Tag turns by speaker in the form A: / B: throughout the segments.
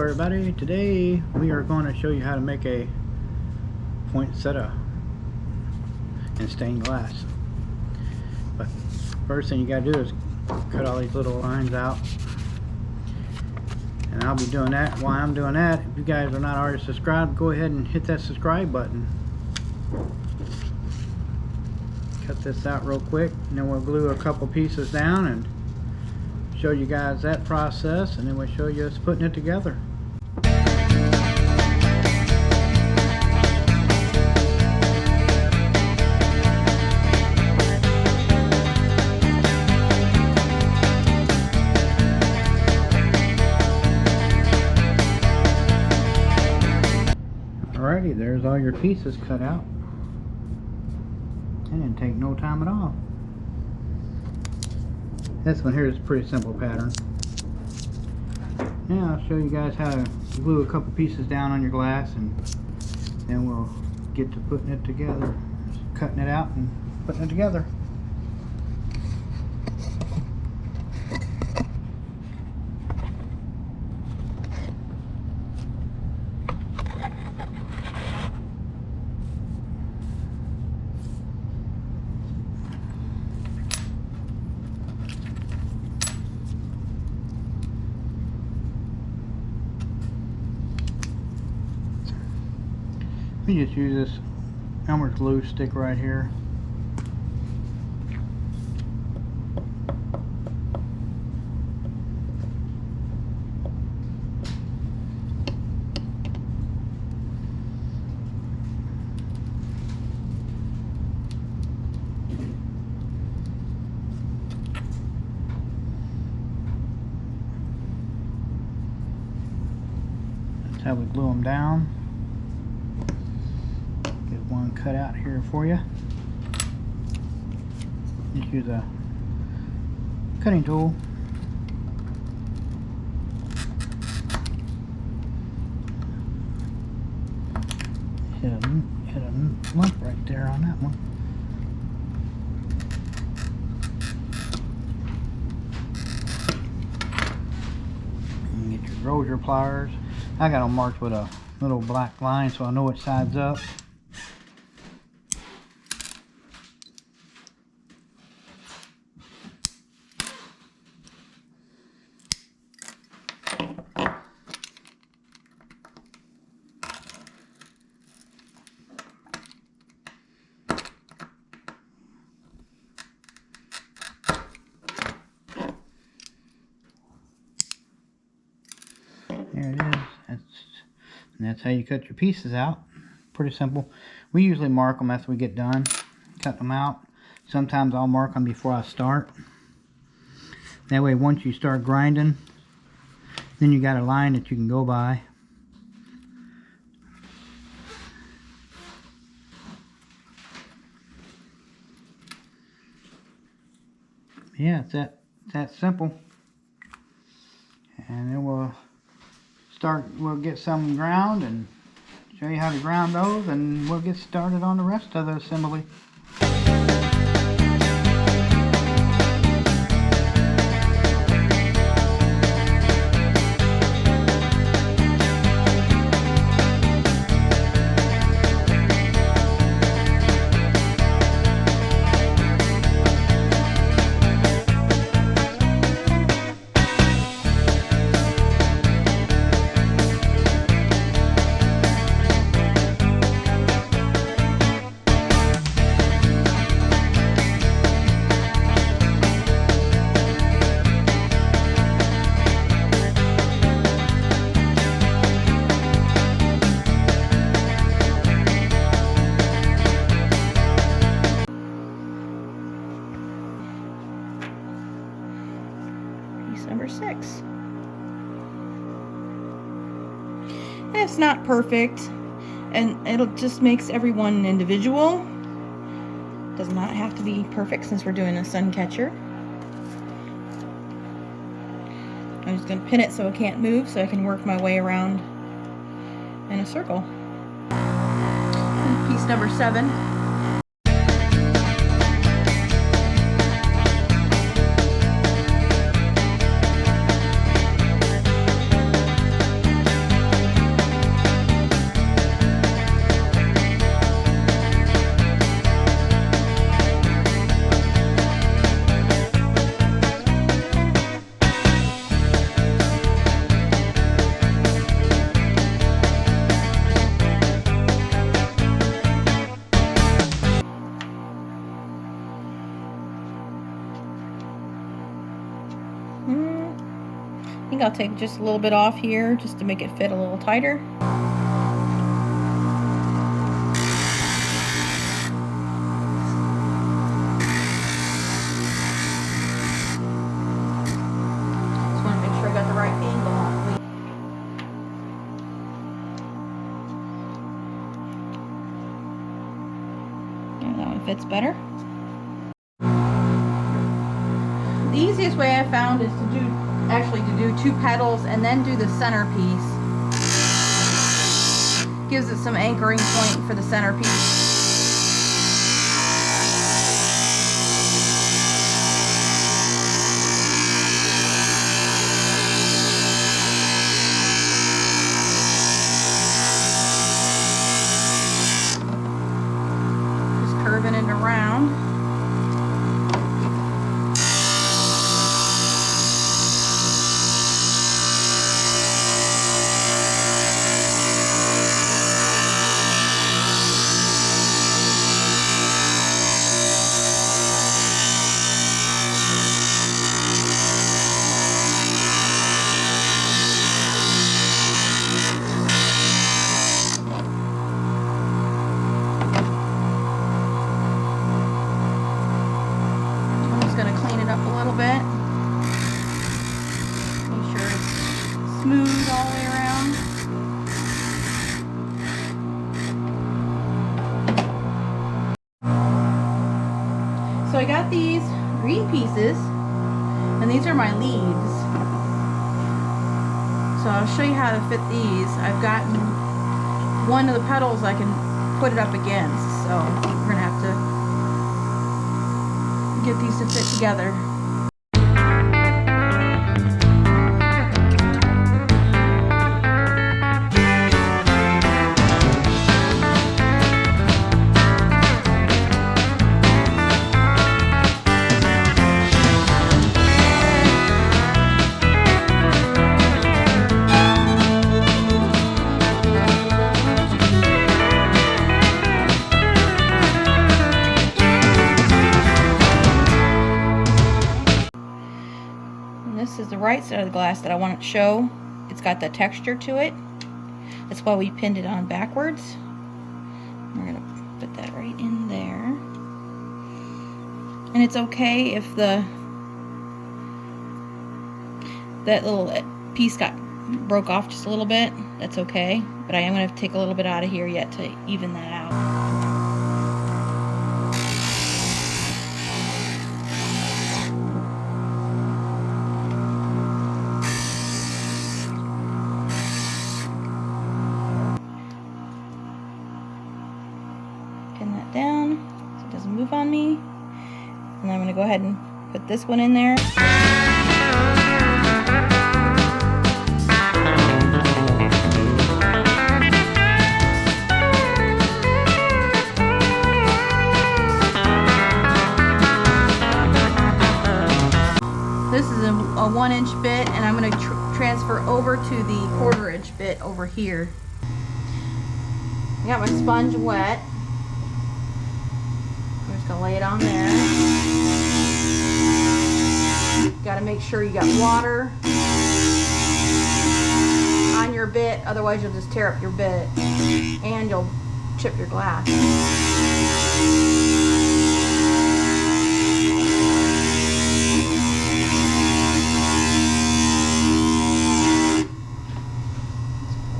A: everybody, today we are going to show you how to make a poinsettia in stained glass. But first thing you got to do is cut all these little lines out, and I'll be doing that. While I'm doing that, if you guys are not already subscribed, go ahead and hit that subscribe button. Cut this out real quick, and then we'll glue a couple pieces down and show you guys that process, and then we'll show you us putting it together. Alrighty, there's all your pieces cut out. It didn't take no time at all. This one here is a pretty simple pattern. Now I'll show you guys how to glue a couple pieces down on your glass, and then we'll get to putting it together. Just cutting it out and putting it together. We just use this Elmer's glue stick right here. That's how we glue them down. One cut out here for you. Just use a cutting tool. Hit a lump right there on that one. And get your roller pliers. I got them marked with a little black line so I know which side's up. There it is. That's how you cut your pieces out. Pretty simple. We usually mark them after we get done cutting them out. Sometimes I'll mark them before I start. That way once you start grinding, then you got a line that you can go by. Yeah, it's that simple. And then we'll get some ground and show you how to ground those, and we'll get started on the rest of the assembly.
B: Number 6. And it's not perfect, and it just makes everyone individual. Does not have to be perfect since we're doing a sun catcher. I'm just going to pin it so it can't move, so I can work my way around in a circle. And piece number 7. I'll take just a little bit off here just to make it fit a little tighter. Just want to make sure I got the right angle on it. Yeah, that one fits better. The easiest way I found is to do 2 petals and then do the centerpiece. Gives it some anchoring point for the centerpiece. Just curving it around. Smooth all the way around. So I got these green pieces, and these are my leaves. So I'll show you how to fit these. I've gotten one of the petals I can put it up against, so we're gonna have to get these to fit together. This is the right side of the glass that I want to show. It's got the texture to it. That's why we pinned it on backwards. We're going to put that right in there. And it's okay if that little piece broke off just a little bit. That's okay. But I am going to take a little bit out of here yet to even that out. Down so it doesn't move on me, and I'm going to go ahead and put this one in there. This is a 1-inch bit, and I'm going to transfer over to the 1/4-inch bit over here. I got my sponge wet. I'm just going to lay it on there. Got to make sure you got water on your bit, otherwise you'll just tear up your bit and you'll chip your glass.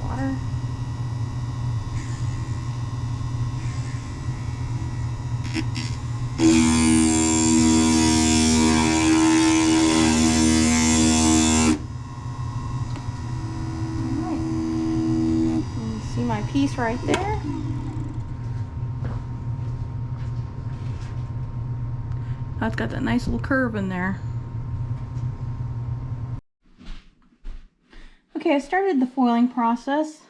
B: Water. My piece right there. That's got that nice little curve in there. Okay, I started the foiling process.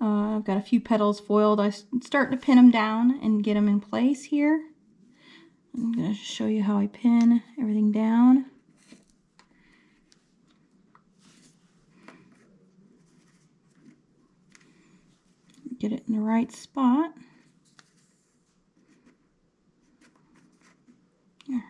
B: I've got a few petals foiled. I'm starting to pin them down and get them in place here. I'm going to show you how I pin everything down. Get it in the right spot. There.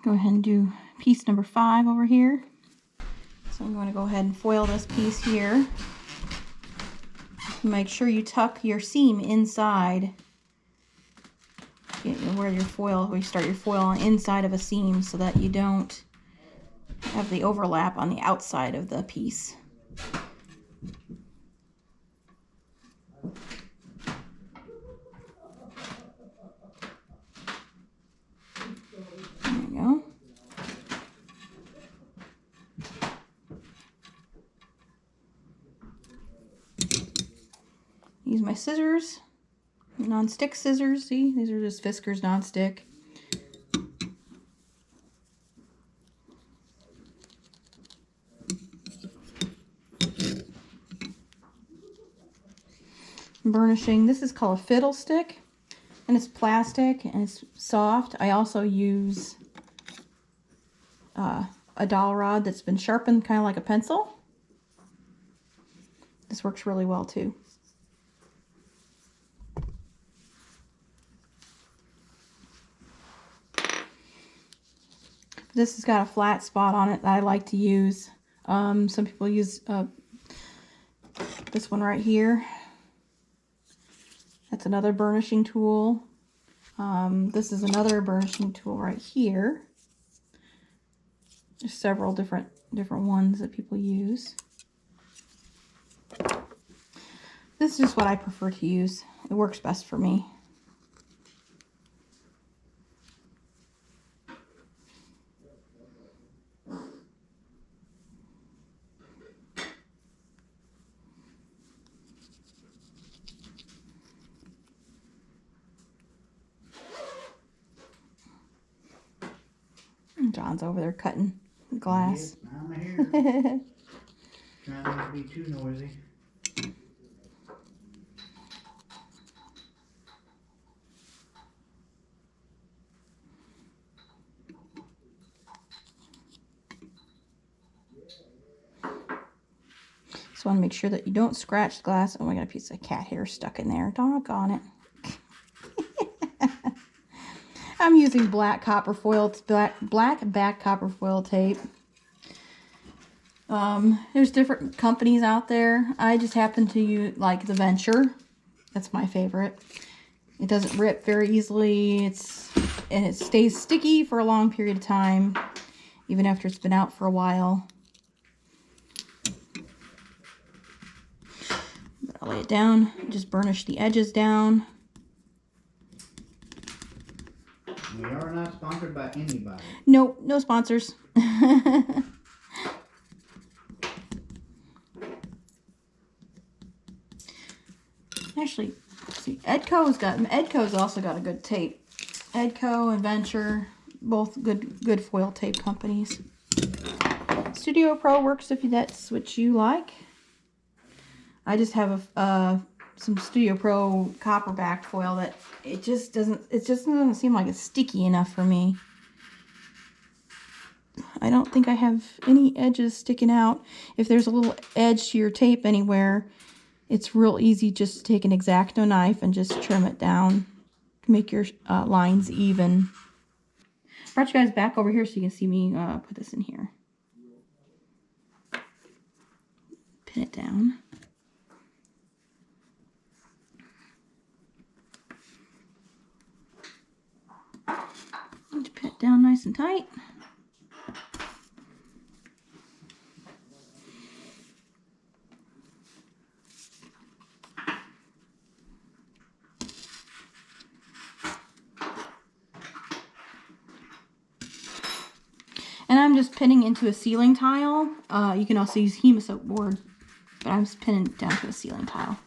B: Go ahead and do piece number 5 over here. So I'm going to go ahead and foil this piece here. Make sure you tuck your seam inside. Where you start your foil on inside of a seam so that you don't have the overlap on the outside of the piece. There you go. Use my scissors, non-stick scissors. See, these are just Fiskars non-stick. Burnishing. This is called a fiddlestick, and it's plastic and it's soft. I also use a dowel rod that's been sharpened kind of like a pencil. This works really well too. This has got a flat spot on it that I like to use. Some people use this one right here. That's another burnishing tool. This is another burnishing tool right here. There's several different ones that people use. This is just what I prefer to use. It works best for me. John's over there cutting glass.
A: Yes, I'm here. Trying not to be too noisy.
B: Just want to make sure that you don't scratch the glass. Oh, I got a piece of cat hair stuck in there. Doggone it. I'm using black back copper foil tape. There's different companies out there. I just happen to like the Venture. That's my favorite. It doesn't rip very easily. And it stays sticky for a long period of time, even after it's been out for a while. I'll lay it down. Just burnish the edges down.
A: We are not sponsored by anybody.
B: Nope, no sponsors. Actually, see, Edco's also got a good tape. Edco and Venture, both good foil tape companies. Studio Pro works if that's what you like. I just have some Studio Pro copper back foil that it just doesn't seem like it's sticky enough for me. I don't think I have any edges sticking out. If there's a little edge to your tape anywhere, it's real easy just to take an X-Acto knife and just trim it down to make your lines even. Brought you guys back over here so you can see me put this in here. Pin it down. Just pin it down nice and tight. And I'm just pinning into a ceiling tile. You can also use Hema soap board, but I'm just pinning it down to a ceiling tile.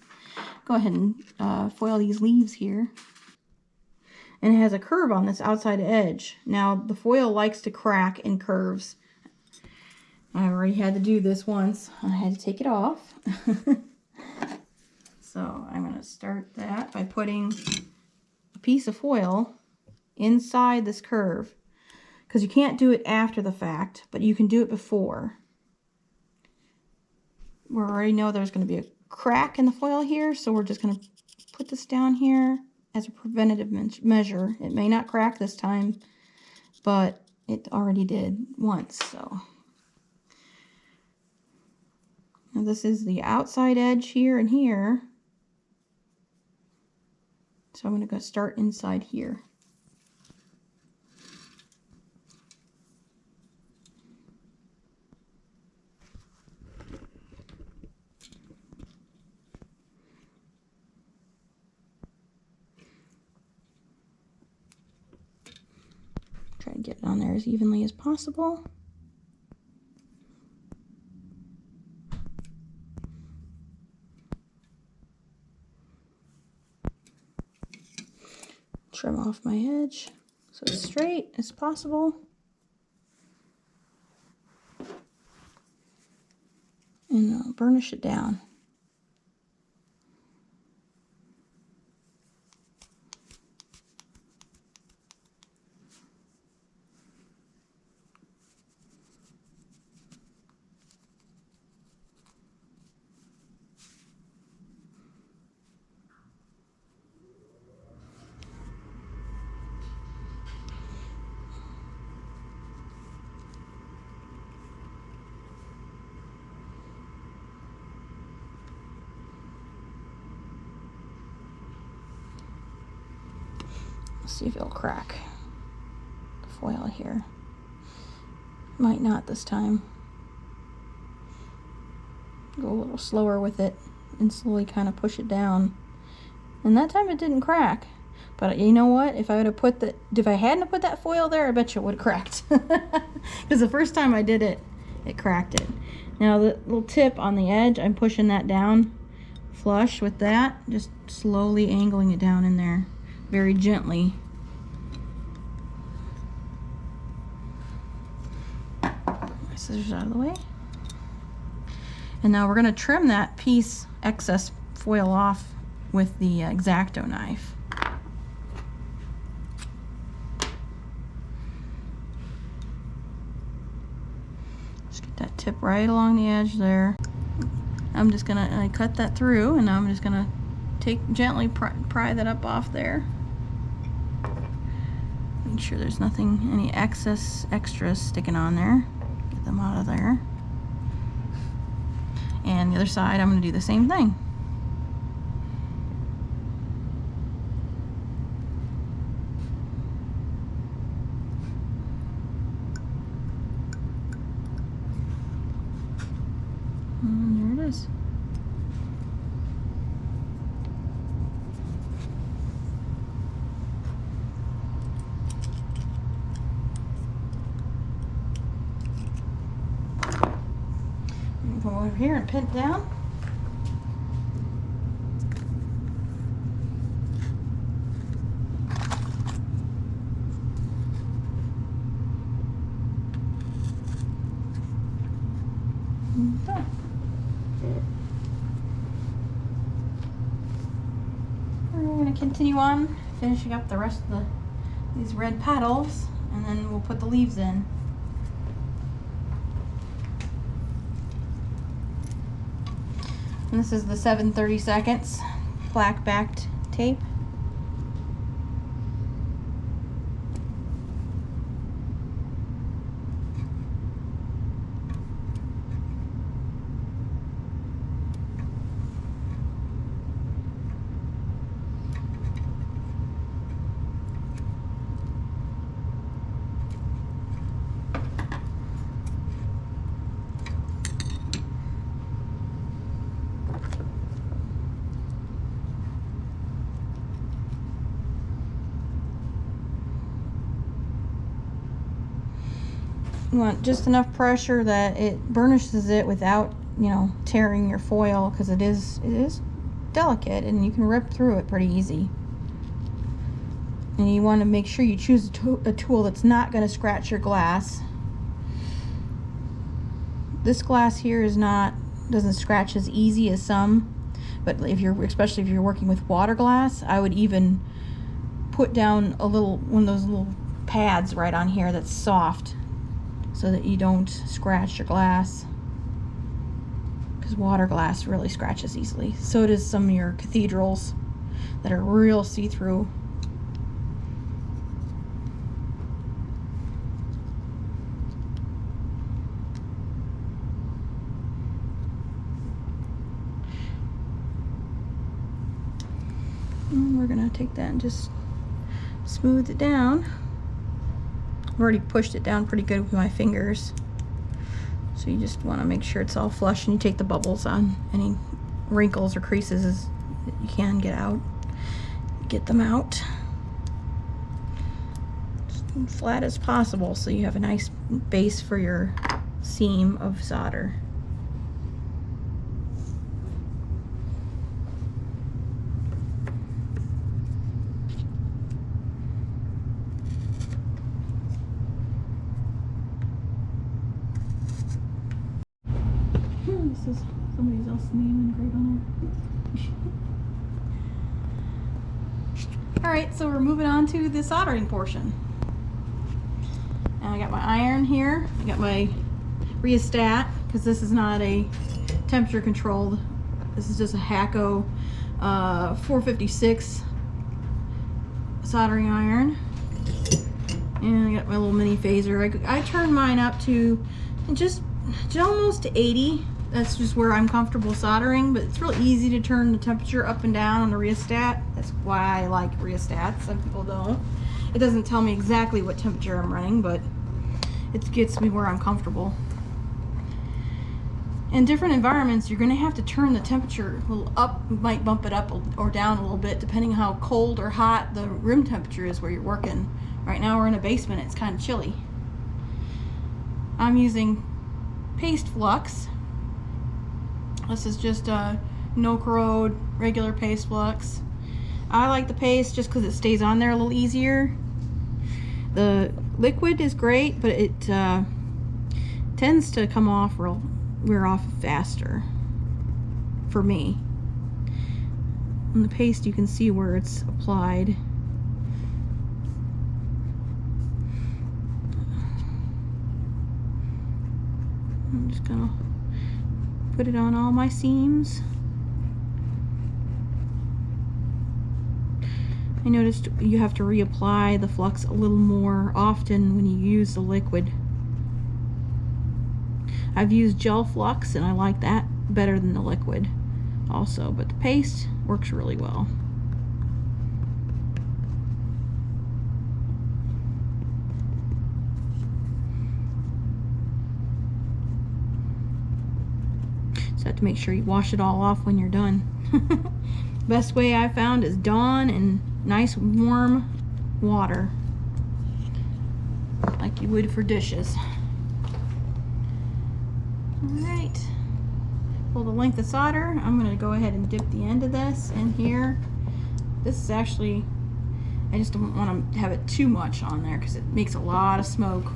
B: Go ahead and foil these leaves here. And it has a curve on this outside edge. Now, the foil likes to crack in curves. I already had to do this once. I had to take it off. So I'm going to start that by putting a piece of foil inside this curve. Because you can't do it after the fact, but you can do it before. We already know there's going to be a crack in the foil here, so we're just going to put this down here as a preventative measure. It may not crack this time, but it already did once, so. Now this is the outside edge here and here. So I'm going to go start inside here. Try to get it on there as evenly as possible. Trim off my edge so it's straight as possible. And I'll burnish it down. See if it'll crack the foil here. Might not this time. Go a little slower with it and slowly kind of push it down. And that time it didn't crack. But you know what? If I hadn't put that foil there, I bet you it would have cracked. Because the first time I did it, it cracked it. Now the little tip on the edge, I'm pushing that down flush with that, just slowly angling it down in there. Very gently. My scissors out of the way. And now we're going to trim that piece excess foil off with the X-Acto knife. Just get that tip right along the edge there. I'm just going to cut that through, and now I'm just going to gently pry that up off there. Make sure there's nothing, any extras sticking on there. Get them out of there. And the other side, I'm going to do the same thing. And there it is. Come over here and pin it down. And done. We're going to continue on finishing up the rest of these red petals, and then we'll put the leaves in. And this is the 7/32 black backed tape. You want just enough pressure that it burnishes it without, tearing your foil, because it is delicate and you can rip through it pretty easy. And you want to make sure you choose a tool that's not going to scratch your glass. This glass here doesn't scratch as easy as some, but especially if you're working with water glass, I would even put down one of those little pads right on here that's soft, so that you don't scratch your glass, because water glass really scratches easily. So does some of your cathedrals that are real see-through. And we're gonna take that and just smooth it down. I've already pushed it down pretty good with my fingers. So you just want to make sure it's all flush, and you take the bubbles on any wrinkles or creases that you can get out. Get them out as flat as possible so you have a nice base for your seam of solder. This is somebody else's name engraved on there. Alright, so we're moving on to the soldering portion. Now I got my iron here. I got my rheostat, because this is not a temperature controlled. This is just a Hacko 456 soldering iron. And I got my little mini phaser. I turned mine up to just almost to 80. That's just where I'm comfortable soldering, but it's real easy to turn the temperature up and down on the rheostat. That's why I like rheostats. Some people don't. It doesn't tell me exactly what temperature I'm running, but it gets me where I'm comfortable. In different environments, you're going to have to turn the temperature a little up. You might bump it up or down a little bit depending how cold or hot the room temperature is where you're working. Right now we're in a basement. It's kind of chilly. I'm using paste flux. This is just a no corrode regular paste flux. I like the paste just because it stays on there a little easier. The liquid is great, but it tends to come off wear off faster for me. On the paste you can see where it's applied. I'm just gonna put it on all my seams. I noticed you have to reapply the flux a little more often when you use the liquid. I've used gel flux and I like that better than the liquid also, but the paste works really well. So have to make sure you wash it all off when you're done. Best way I found is Dawn and nice warm water, like you would for dishes. Alright, pull the length of solder. I'm going to go ahead and dip the end of this in here. This is actually, I just don't want to have it too much on there because it makes a lot of smoke.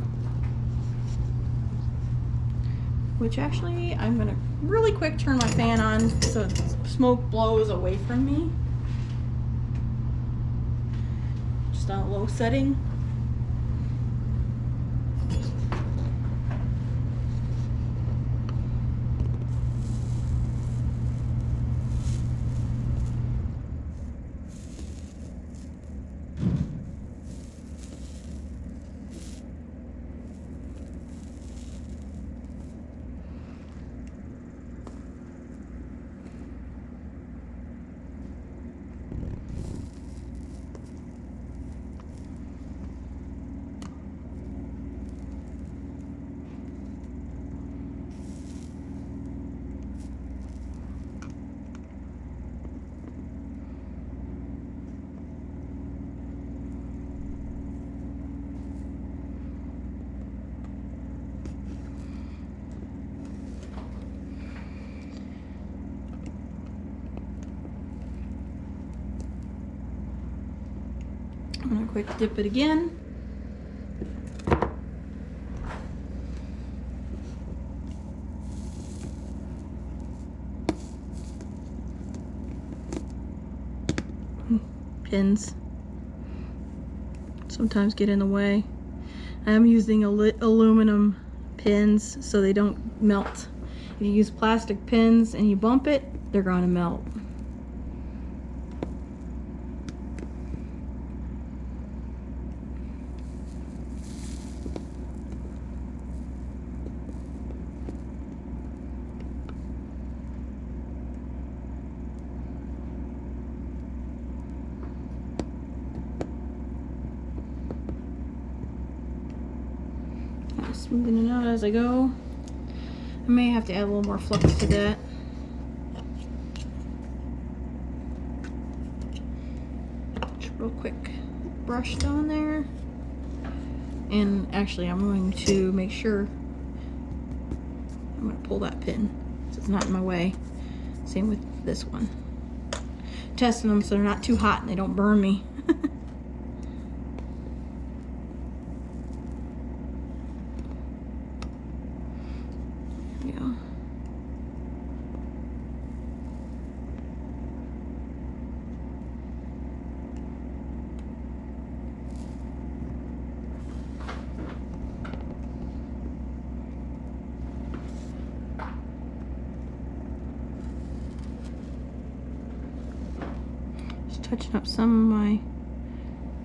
B: Which actually, I'm going to really quick turn my fan on so smoke blows away from me. Just on a low setting. I'm going to quick dip it again. Pins sometimes get in the way. I'm using aluminum pins so they don't melt. If you use plastic pins and you bump it, they're going to melt. Smoothing it out as I go. I may have to add a little more flux to that. Just real quick brush down there. And actually I'm going to make sure I'm going to pull that pin so it's not in my way. Same with this one. Testing them so they're not too hot and they don't burn me. There we go. Touching up some of my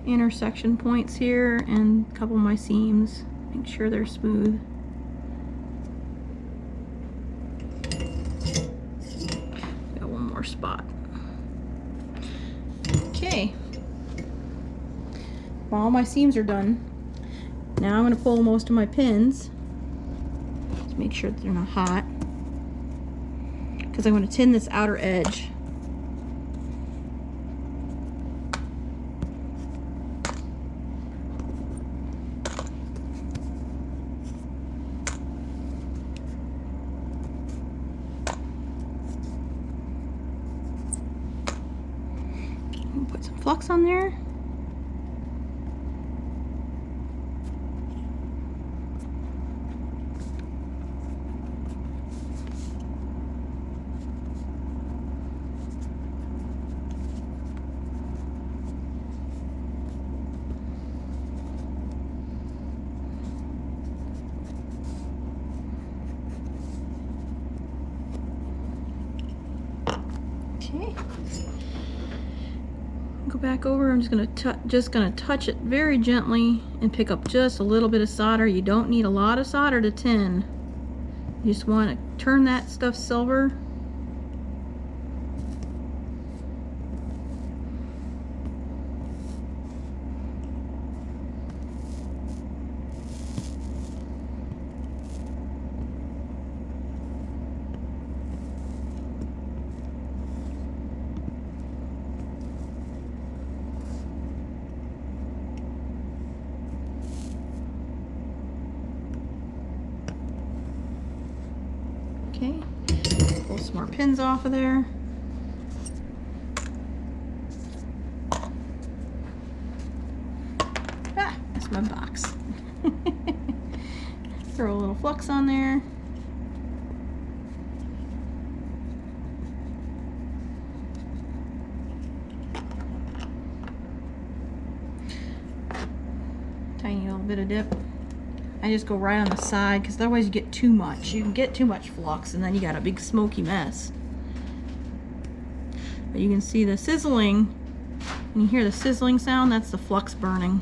B: intersection points here and a couple of my seams. Make sure they're smooth. Got one more spot. Okay. All my seams are done. Now I'm going to pull most of my pins. Just make sure that they're not hot. Because I'm going to tin this outer edge. Put some flux on there. Okay. Go back over. I'm just gonna touch it very gently and pick up just a little bit of solder. You don't need a lot of solder to tin. You just want to turn that stuff silver. Okay, pull some more pins off of there. Ah, that's my box. Throw a little flux on there. Tiny little bit of dip. I just go right on the side because otherwise you get too much. You can get too much flux and then you got a big smoky mess. But you can see the sizzling. When you hear the sizzling sound, that's the flux burning.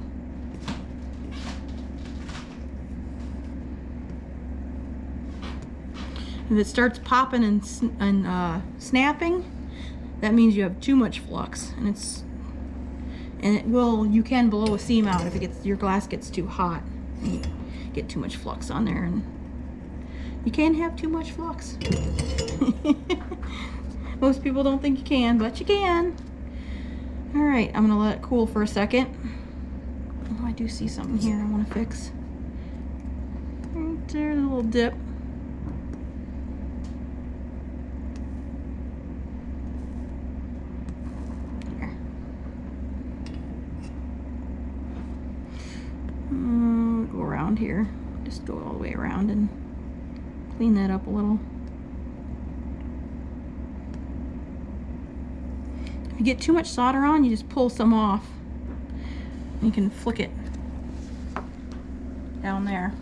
B: If it starts popping and snapping, that means you have too much flux, and you can blow a seam out if your glass gets too hot. You get too much flux on there, and you can't have too much flux. Most people don't think you can, but you can. All right, I'm gonna let it cool for a second. Oh, I do see something here I want to fix. Right there, a little dip. Go around here, just go all the way around and clean that up a little. If you get too much solder on, you just pull some off. You can flick it down there.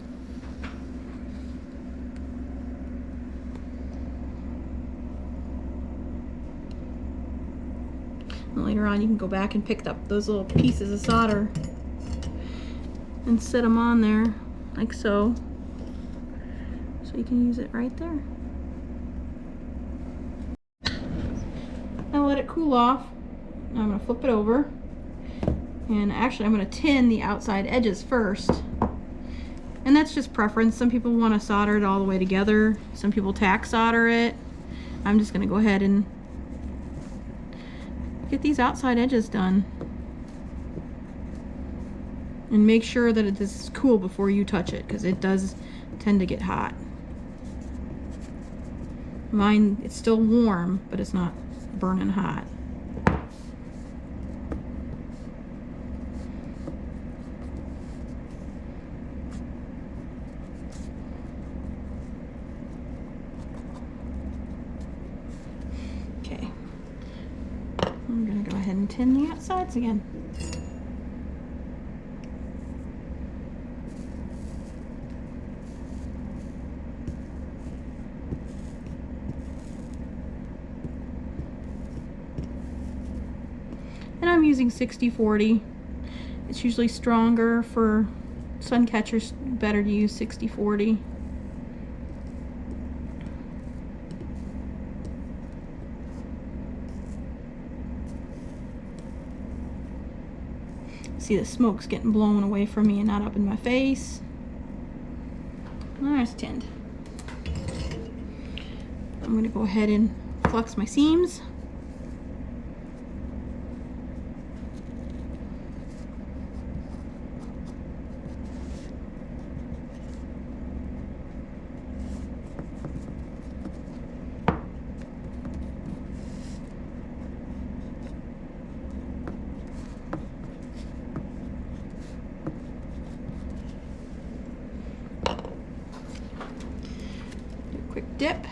B: And later on you can go back and pick up those little pieces of solder and set them on there like so. So you can use it right there. Now let it cool off. Now I'm going to flip it over. And actually I'm going to tin the outside edges first. And that's just preference. Some people want to solder it all the way together. Some people tack solder it. I'm just going to go ahead and get these outside edges done. And make sure that it is cool before you touch it, because it does tend to get hot. Mine, it's still warm, but it's not burning hot. Okay. I'm going to go ahead and tin the outsides again. And I'm using 60/40. It's usually stronger for sun catchers, better to use 60/40. See, the smoke's getting blown away from me and not up in my face. There's tinned. I'm going to go ahead and flux my seams. Quick dip.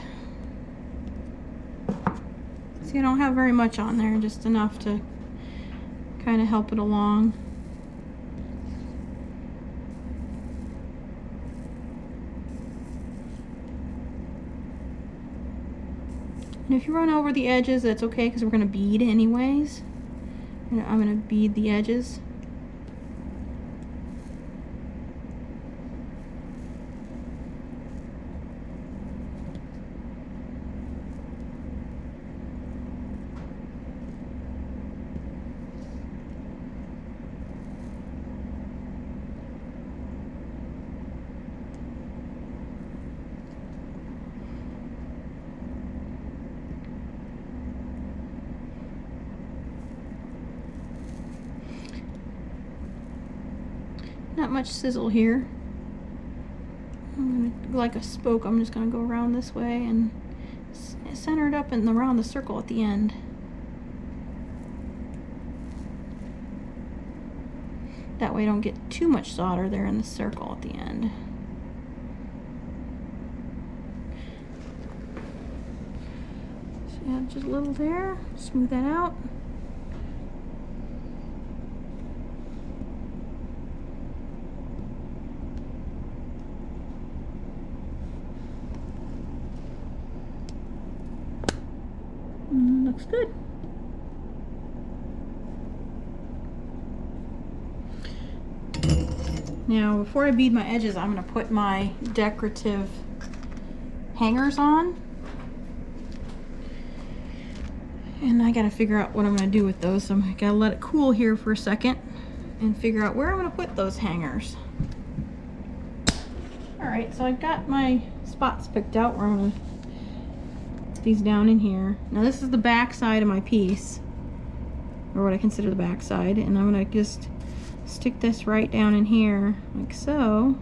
B: See, I don't have very much on there, just enough to kind of help it along. And if you run over the edges, that's okay, because we're going to bead anyways. I'm going to bead the edges. Not much sizzle here. I'm gonna, like a spoke, I'm just gonna go around this way and center it up and around the circle at the end. That way I don't get too much solder there in the circle at the end. So add just a little there, smooth that out. Looks good. Now, before I bead my edges, I'm going to put my decorative hangers on. And I got to figure out what I'm going to do with those. So I'm going to let it cool here for a second and figure out where I'm going to put those hangers. Alright, so I've got my spots picked out where I'm going to these down in here. Now this is the back side of my piece, or what I consider the back side, and I'm gonna just stick this right down in here like so,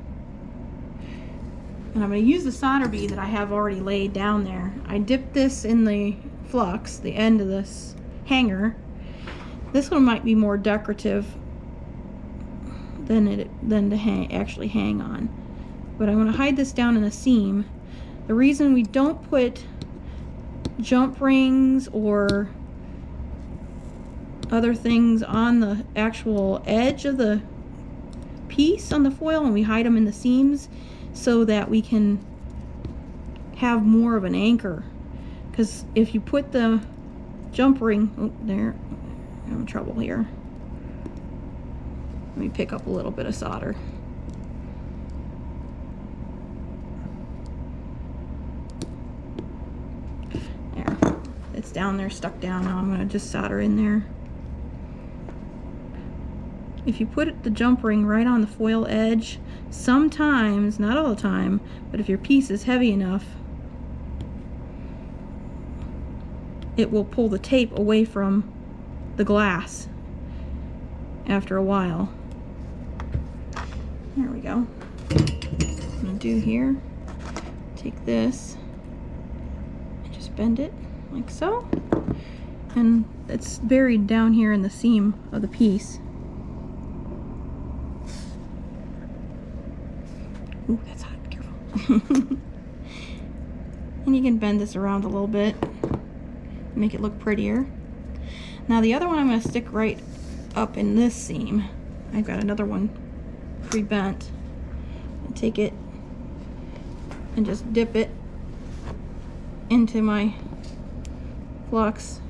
B: and I'm gonna use the solder bead that I have already laid down there. I dipped this in the flux, the end of this hanger. This one might be more decorative than to actually hang on, but I'm gonna hide this down in the seam. The reason we don't put jump rings or other things on the actual edge of the piece on the foil, and we hide them in the seams so that we can have more of an anchor. Because if you put the jump ring, oh, there, I'm having trouble here. Let me pick up a little bit of solder. It's down there, stuck down. Now I'm going to just solder in there. if you put the jump ring right on the foil edge, sometimes, not all the time, but if your piece is heavy enough, it will pull the tape away from the glass after a while. There we go. I'm gonna do here, take this and just bend it like so, and it's buried down here in the seam of the piece. Ooh, that's hot, careful. And you can bend this around a little bit, make it look prettier. Now the other one I'm going to stick right up in this seam. I've got another one pre-bent. I'll take it and just dip it into my flux.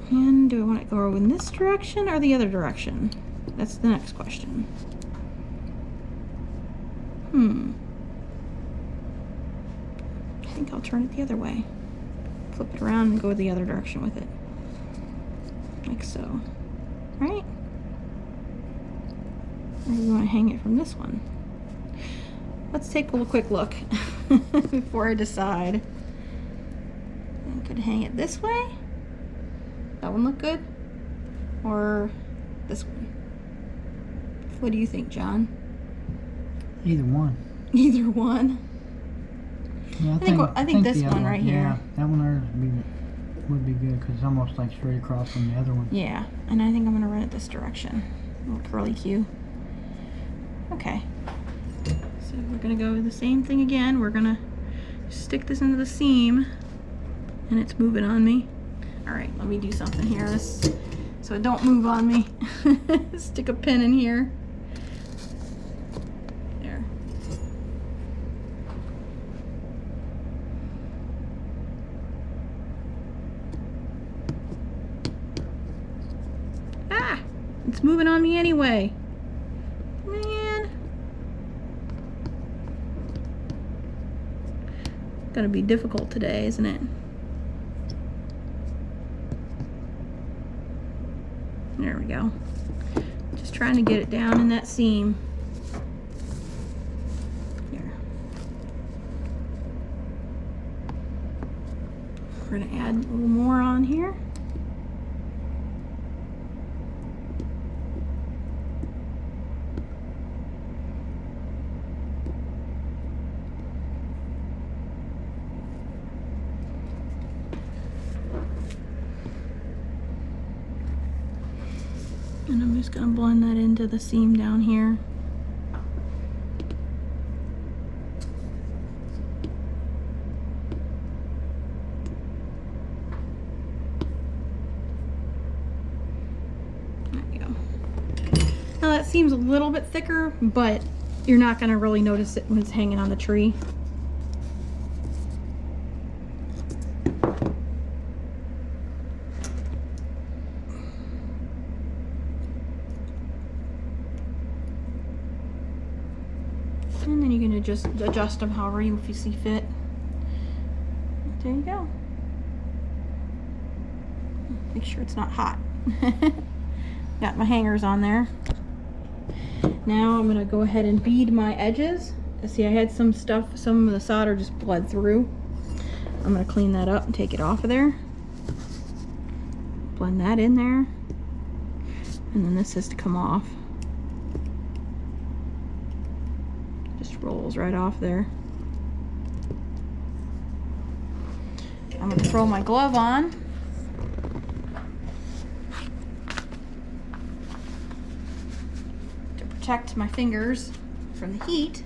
B: And do I want to go in this direction or the other direction? That's the next question. I think I'll turn it the other way. Flip it around and go the other direction with it. Like so. Right? Or do we want to hang it from this one? Let's take a quick look before I decide. I could hang it this way. That one look good? Or this one? What do you think, John?
A: Either one.
B: Either one?
A: Yeah,
B: I think this
A: the other
B: one right here.
A: Yeah, that one would be good because it's almost like straight across from the other one.
B: Yeah, and I think I'm going to run it this direction. A little curly Q. Okay. So we're going to go the same thing again. We're going to stick this into the seam, and it's moving on me. All right, let me do something here so it don't move on me. Stick a pin in here. There. Ah! It's moving on me anyway. Man. Gonna be difficult today, isn't it? There we go. Just trying to get it down in that seam. Here. We're gonna add a little more on here. And I'm just going to blend that into the seam down here. There we go. Now that seems a little bit thicker, but you're not going to really notice it when it's hanging on the tree. And then you're going to just adjust them however you see fit. There you go. Make sure it's not hot. Got my hangers on there. Now I'm going to go ahead and bead my edges. See, I had some of the solder just bled through. I'm going to clean that up and take it off of there. Blend that in there. And then this has to come off. Just rolls right off there. I'm going to throw my glove on. To protect my fingers from the heat.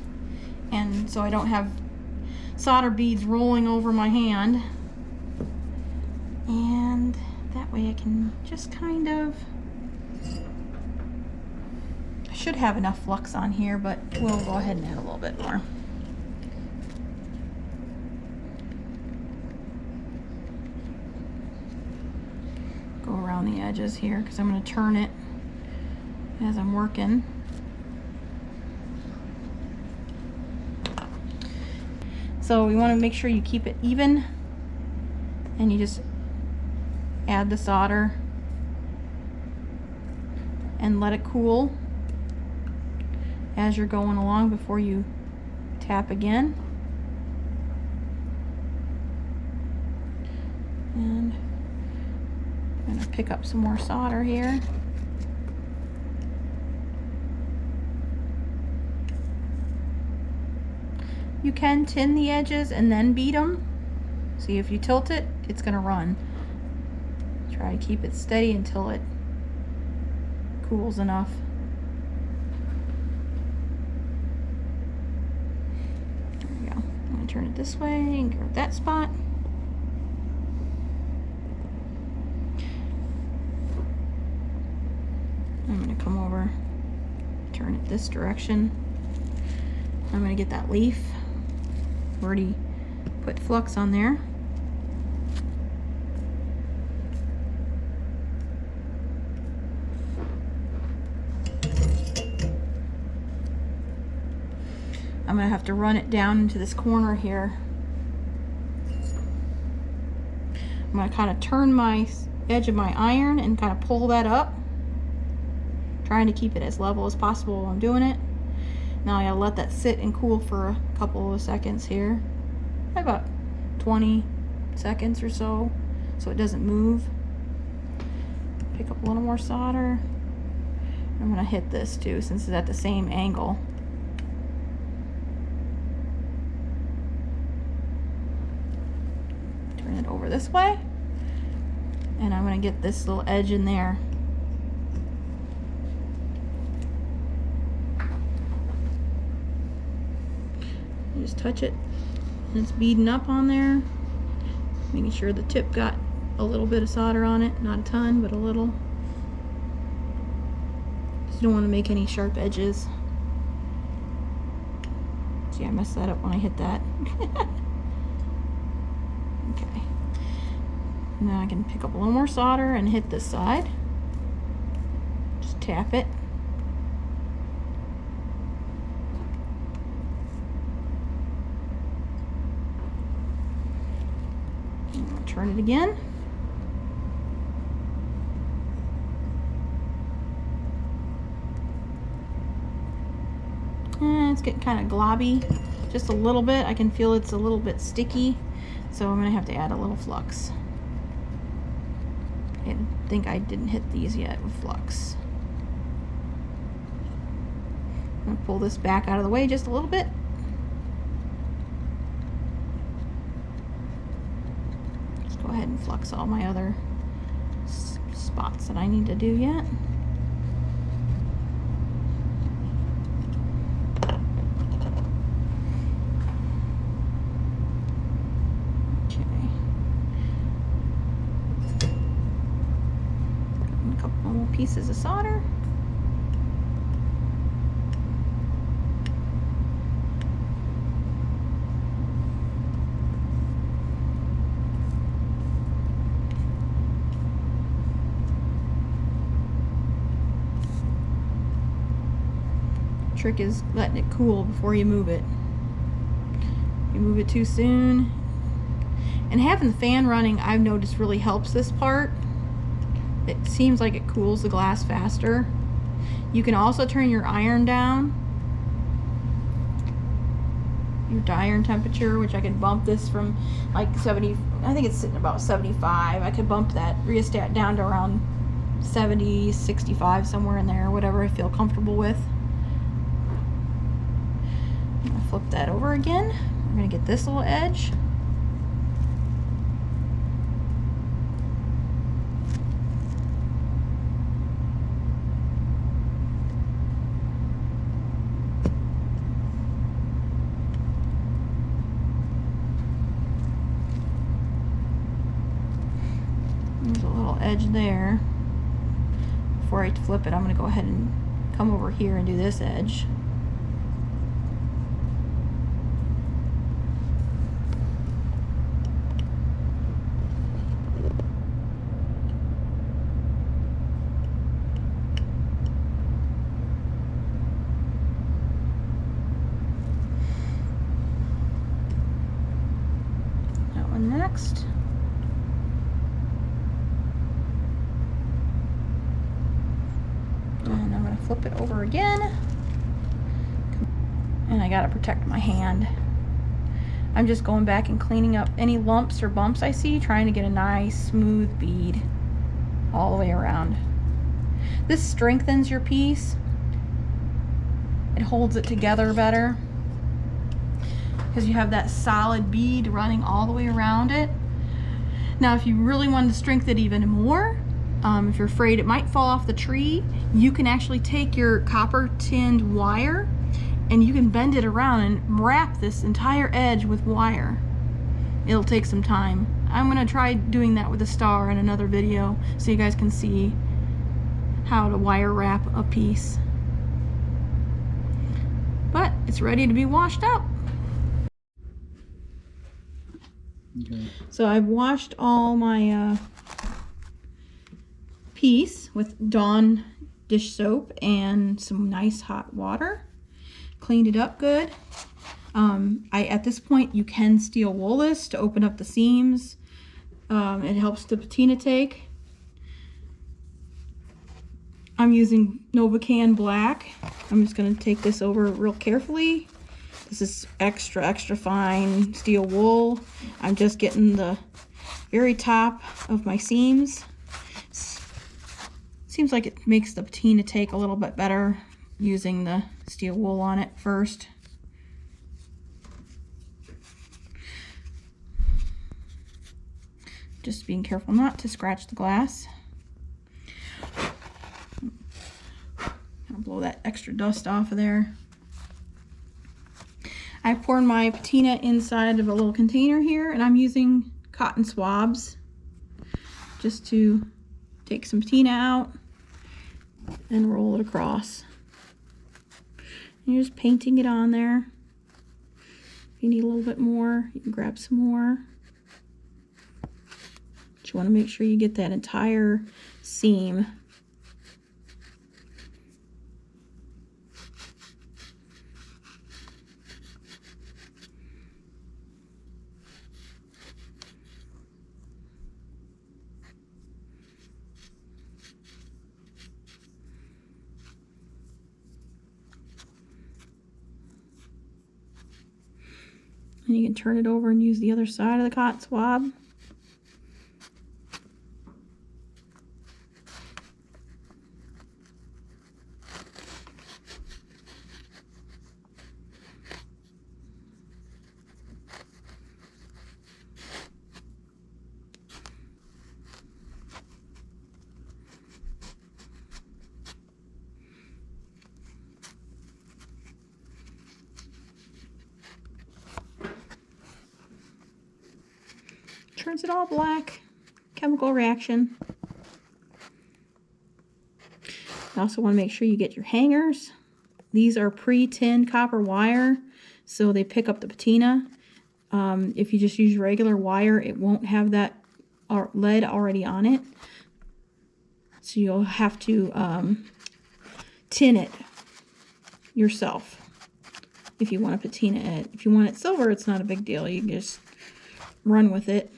B: And so I don't have solder beads rolling over my hand. And that way I can just kind of... I should have enough flux on here, but we'll go ahead and add a little bit more. Go around the edges here because I'm going to turn it as I'm working. So we want to make sure you keep it even, and you just add the solder and let it cool as you're going along before you tap again. And I'm going to pick up some more solder here. You can tin the edges and then beat them. See, if you tilt it, it's going to run. Try to keep it steady until it cools enough. There we go. I'm going to turn it this way and grab that spot. I'm going to come over, turn it this direction. I'm going to get that leaf. I've already put Flux on there. I'm going to have to run it down into this corner here. I'm going to kind of turn my edge of my iron and kind of pull that up, trying to keep it as level as possible while I'm doing it. Now I gotta let that sit and cool for a couple of seconds here, about 20 seconds or so it doesn't move. Pick up a little more solder. I'm gonna hit this too since it's at the same angle. Turn it over this way, and I'm gonna get this little edge in there. Just touch it and it's beading up on there, making sure the tip got a little bit of solder on it, not a ton but a little. Just don't want to make any sharp edges. See, I messed that up when I hit that. Okay, now I can pick up a little more solder and hit this side. Just tap it. Turn it again. And it's getting kind of globby, just a little bit. I can feel it's a little bit sticky, so I'm gonna have to add a little Flux. I think I didn't hit these yet with Flux. I'm gonna pull this back out of the way just a little bit. Go ahead and Flux all my other spots that I need to do yet. Okay. A couple more pieces of solder. Trick is letting it cool before you move it. You move it too soon. And having the fan running, I've noticed, really helps this part. It seems like it cools the glass faster. You can also turn your iron down, your iron temperature, which I can bump this from like 70, I think it's sitting about 75. I could bump that rheostat down to around 70, 65, somewhere in there, whatever I feel comfortable with. I'm gonna flip that over again. I'm gonna get this little edge. There's a little edge there. Before I flip it, I'm going to go ahead and come over here and do this edge. That one next. flip it over again. And I gotta protect my hand. I'm just going back and cleaning up any lumps or bumps I see, trying to get a nice smooth bead all the way around. This strengthens your piece. It holds it together better because you have that solid bead running all the way around it. Now, if you really wanted to strengthen it even more, if you're afraid it might fall off the tree, you can actually take your copper tinned wire and you can bend it around and wrap this entire edge with wire. It'll take some time. I'm gonna try doing that with a star in another video so you guys can see how to wire wrap a piece. But it's ready to be washed up.
A: Okay.
B: So I've washed all my piece with Dawn dish soap and some nice hot water. Cleaned it up good. At this point you can steel wool this to open up the seams. It helps the patina take. I'm using Novocan black. I'm just going to take this over real carefully. This is extra fine steel wool. I'm just getting the very top of my seams. Seems like it makes the patina take a little bit better using the steel wool on it first. Just being careful not to scratch the glass. I'll blow that extra dust off of there. I poured my patina inside of a little container here, and I'm using cotton swabs just to take some patina out and roll it across. And you're just painting it on there. If you need a little bit more, you can grab some more. But you want to make sure you get that entire seam. And you can turn it over and use the other side of the cotton swab. Turns it all black. Chemical reaction. You also want to make sure you get your hangers. These are pre-tinned copper wire, so they pick up the patina. If you just use regular wire, it won't have that lead already on it. So you'll have to tin it yourself if you want to patina it. If you want it silver, it's not a big deal. You can just run with it.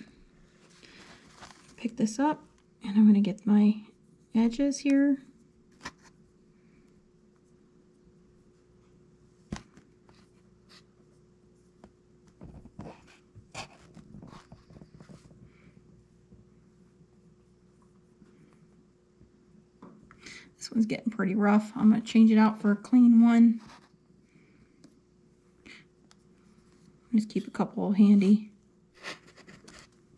B: Pick this up, and I'm going to get my edges here. This one's getting pretty rough. I'm going to change it out for a clean one. Just keep a couple handy.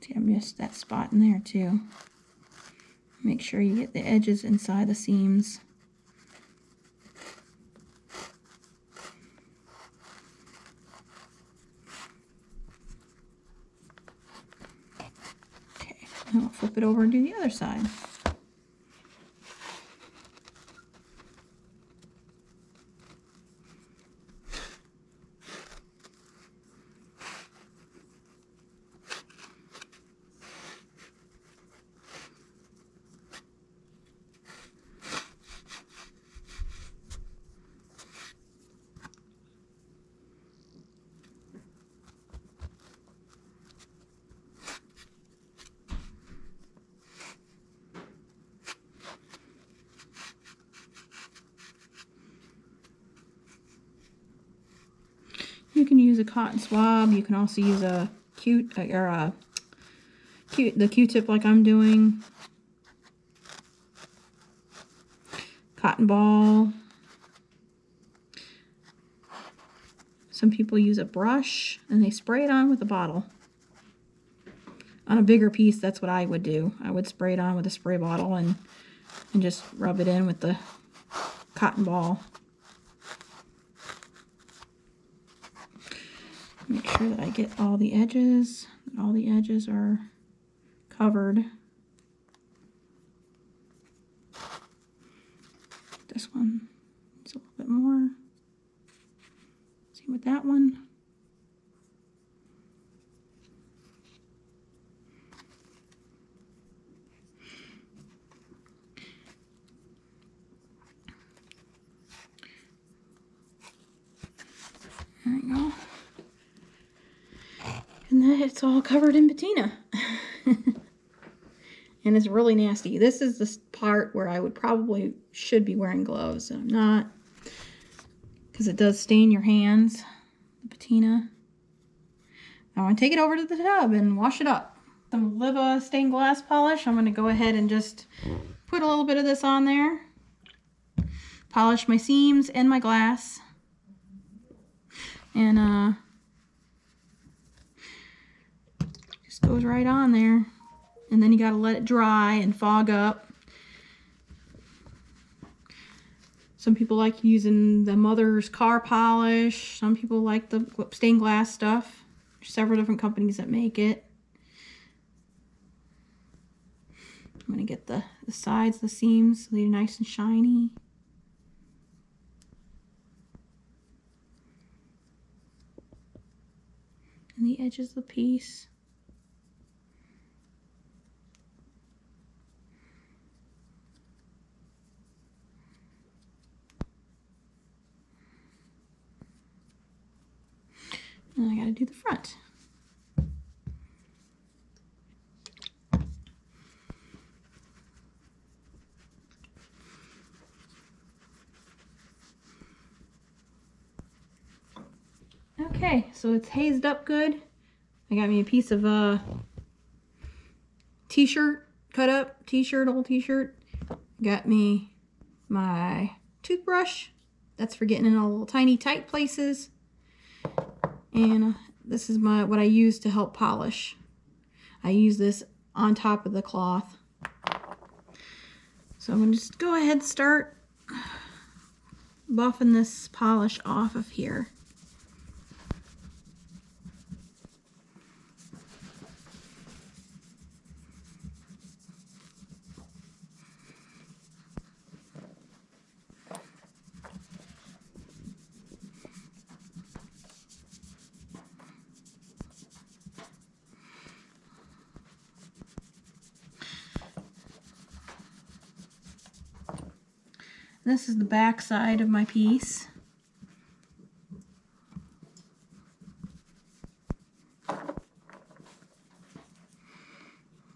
B: See, I missed that spot in there too. Make sure you get the edges inside the seams. Okay, now I'll flip it over and do the other side. can use a cotton swab. You can also use a the Q-tip like I'm doing. Cotton ball. Some people use a brush and they spray it on with a bottle. On a bigger piece, that's what I would do. I would spray it on with a spray bottle and just rub it in with the cotton ball. Make sure that I get all the edges, that all the edges are covered. This one needs a little bit more. Same with that one. There we go. And then it's all covered in patina. And it's really nasty. This is the part where I should be wearing gloves, and I'm not. Because it does stain your hands, the patina. Now I'm going to take it over to the tub and wash it up. Some Liva stained glass polish. I'm going to go ahead and just put a little bit of this on there. Polish my seams and my glass. And just goes right on there. And then you got to let it dry and fog up. Some people like using the Mother's car polish. Some people like the stained glass stuff. There's several different companies that make it. I'm going to get the sides, the seams, so they're nice and shiny. And the edges of the piece. And I gotta do the front. Okay, so it's hazed up good. I got me a piece of t-shirt, cut up t-shirt, old t-shirt. Got me my toothbrush. That's for getting in all little tiny tight places. And this is what I use to help polish. I use this on top of the cloth. So I'm going to just go ahead and start buffing this polish off of here. This is the back side of my piece.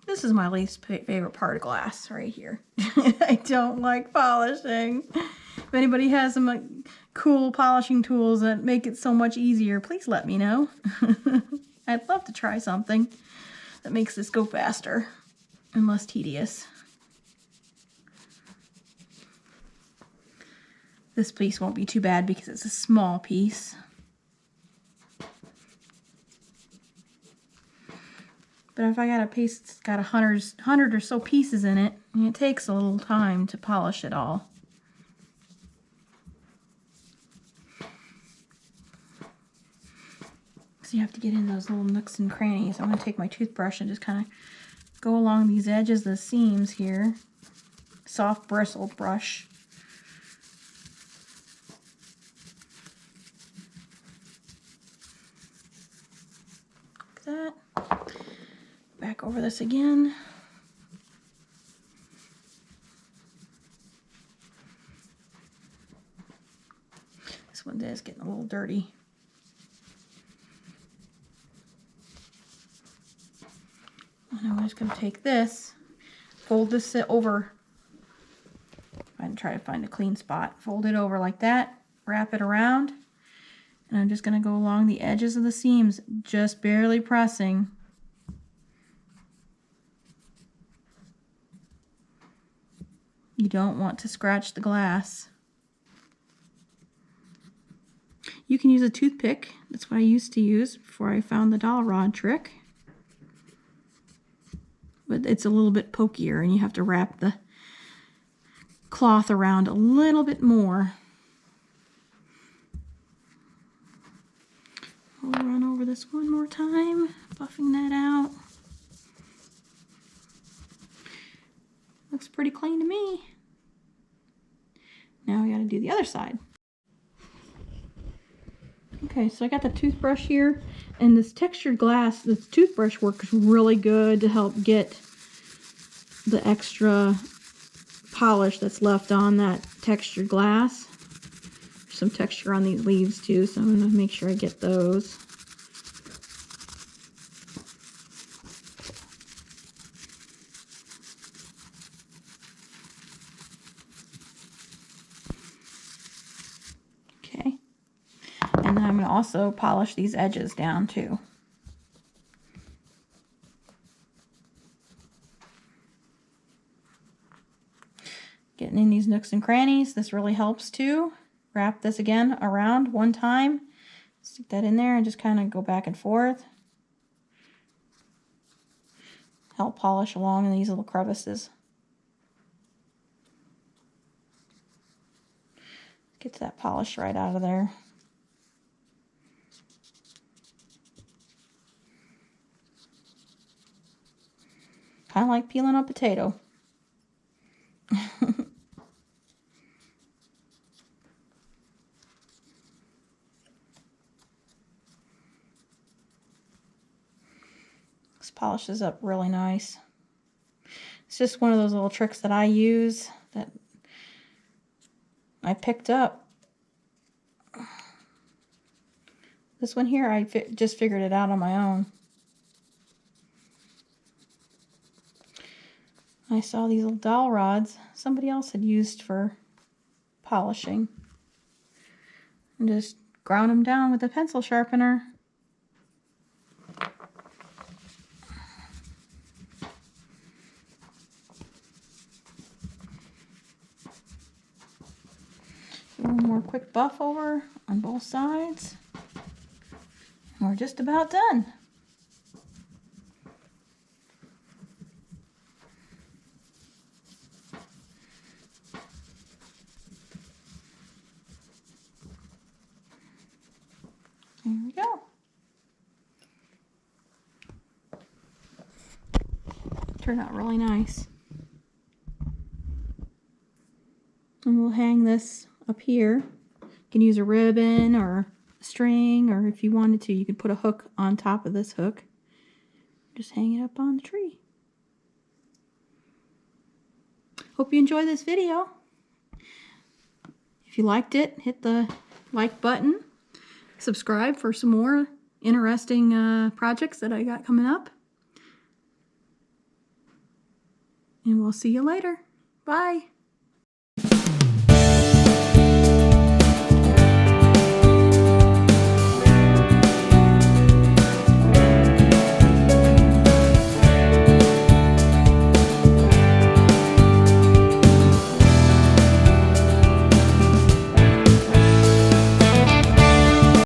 B: This is my least favorite part of glass right here. I don't like polishing. If anybody has some cool polishing tools that make it so much easier, please let me know. I'd love to try something that makes this go faster and less tedious. This piece won't be too bad because it's a small piece. But if I got a piece that's got 100 or so pieces in it, it takes a little time to polish it all. So you have to get in those little nooks and crannies. I'm going to take my toothbrush and just kind of go along these edges, the seams here. Soft bristled brush. That. Back over this again. This one is getting a little dirty. And I'm just going to take this, fold this over, and try to find a clean spot. Fold it over like that, wrap it around, And I'm just going to go along the edges of the seams, just barely pressing. You don't want to scratch the glass. You can use a toothpick. That's what I used to use before I found the dowel rod trick. But it's a little bit pokier and you have to wrap the cloth around a little bit more. We'll run over this one more time, buffing that out. Looks pretty clean to me. Now we got to do the other side. Okay, so I got the toothbrush here, and this textured glass, this toothbrush works really good to help get the extra polish that's left on that textured glass. There's some texture on these leaves too, so I'm going to make sure I get those. Okay. And then I'm going to also polish these edges down too. Getting in these nooks and crannies, this really helps too. Wrap this again around one time. Stick that in there and just kind of go back and forth. Help polish along in these little crevices. Gets that polish right out of there. Kind of like peeling a potato. This polishes up really nice. It's just one of those little tricks that I use that I picked up. This one here, I just figured it out on my own. I saw these little dowel rods somebody else had used for polishing. And just ground them down with a pencil sharpener. One more quick buff over on both sides. And we're just about done. There we go. Turned out really nice. And we'll hang this up here. You can use a ribbon or a string, or if you wanted to, you could put a hook on top of this hook. Just hang it up on the tree. Hope you enjoyed this video. If you liked it, hit the like button. Subscribe for some more interesting projects that I got coming up. And we'll see you later. Bye.